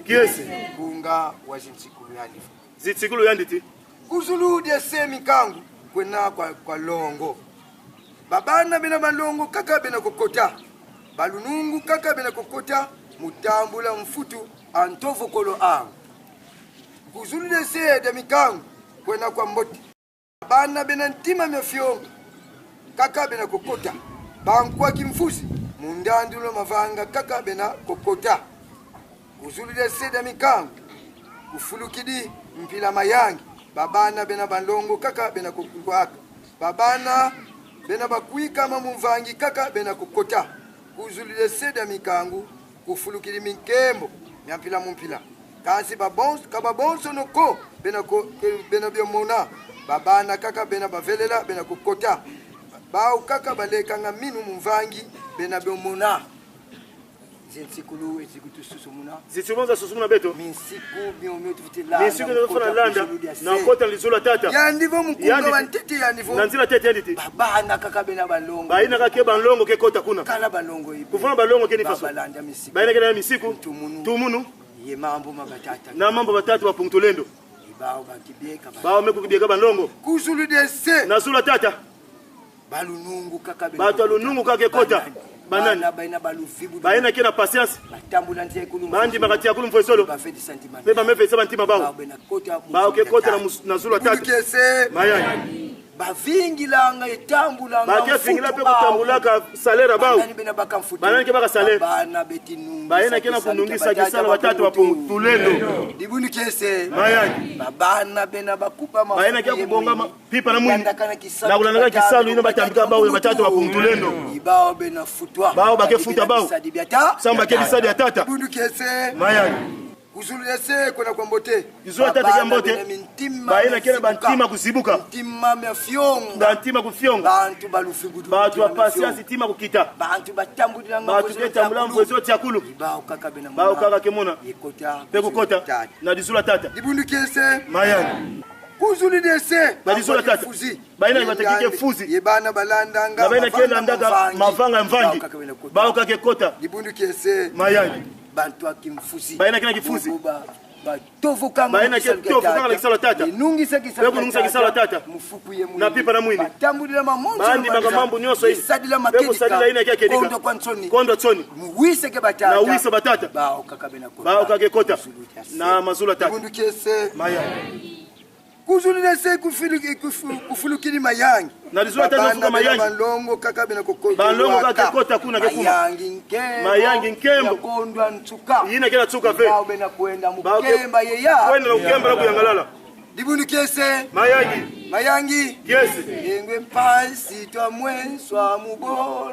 Kiesi. Kunga wa zinsikulu yandi. Zinsikulu yandi ti. Kuzulu de semi kangu kwena kwa longo. Babana bena balongo kaka bena kokota. Balunungu kaka bena kokota. Mutambula mfutu antovo kolo angu. Kuzulu de se de mikangu kwena kwa mboti. Babana bena ntima mefiongo. Kaka bena kokota. Bankwa kimfusi. Mundandulo mavanga kaka bena kokota. Kuzulu de se de mikangu. Kufulukidi mpila mayangi. Babana bena balongo kaka bena kukwaka. Babana bena bakuika mamumvangi kaka bena kukota. Kuzulu de se de mikangu. Kufulukidi minkembo. Nyampila mumpila. Kasi babonso noko bena biomona. Babana kaka bena bavelela bena kukota. Bao kaka baleka nga minu mumvangi bena biomona. Zinsikulu ezikutu susumuna. Zitumonza susumuna beto. Minsiku biomio tufitila. Minsiku nilofuna landa na kota lizula tata. Ya ndivo mkunga wantete ya ndivo. Nanzila tete yanditi. Babana kaka bena balongo. Baina kake balongo ke kota kuna. Kala balongo ipo. Kufuna balongo ke nifaso. Babalanda misiku. Baina kena misiku. Tumunu. Ye mambo mabatata. Na mambo batatu wa Punctolendo. Ibao bakibieka. Bao meku kibieka balongo. Kuzulu dese. Na zula tata. Balunungu kaka bena. Bato alunungu kake kota. Banani. Baina balufibu. Baina kena patience. Batambula ntie kulu. Bandi bakati yakulu mfwesolo. Bafedi sentiment. Beba mefe seba ntima bao. Bao ke kota na zula tata. Kese. Mayani. Bavingilanga etambulanga. Bake fingila pe kutambulaka salera bao. Banani ke baka salera. Bana betinungu. Baina kena kunungisa kisala watatu wa Punctolendo. Dibuni kese. Mayani. Babana bena bakupa mafuku. Baina kia kubonga pipa na mwini. Na kulanaka kisalu ino batambika bao batatu wa Punctolendo. Ibao bena futwa. Bao bake futa bao. Samba ke bisadi ya tata. Dibuni kese. Mayani. Kuzulu dese kuna kwa mbote. Kizua tata kia mbote. Baina kena bantima kuzibuka. Ntima mefyonga. Bantima kufyonga. Bantu balufigudu. Batu wa pasiansi tima kukita. Bantu batambulira ngo. Batu ketambula mfwezo tiakulu. Ibao kaka bena. Bao kaka kemona. Yekota. Peko kota. Na dizula tata. Dibuni kese. Mayani. Kuzulu dese. Na dizula tata. Baina ibatakike fuzi. Yebana balandanga. Na baina kena ndaga mavanga mvangi. Bao kake kota. Dibuni kese. Mayani. Bantu akimfuzi. Baina kena kifuzi. Tofu kama baina ke tofu kama kisala tata. Nungisa kisala. Beko nungisa kisala tata. Mufuku ye mwini. Na pipa na mwini. Batambulira mamonzo. Bandi magamambu nyoso hizi. Sadila makedika. Beko sadila ina kia kedika. Kondo kwa nsoni. Kondo tsoni. Muwise ke batata. Na uwise batata. Bao kaka bena kota. Bao kake kota. Na mazula tata. Bundu kese. Maya. Kuzulu dese kufulukini mayangi. Na dizula tata fuka mayangi. Balongo kaka bena kokota. Balongo kake kota kuna ke kuma. Mayangi nkembo. Mayangi nkembo. Kondwa ntuka. Yina kena tsuka ve. Bao bena kuenda mukemba yeya. Kwenda ukemba la kuyangalala. Dibuni kese. Mayangi. Mayangi. Yes. Yengwe mpasi twa mwenswa mubo.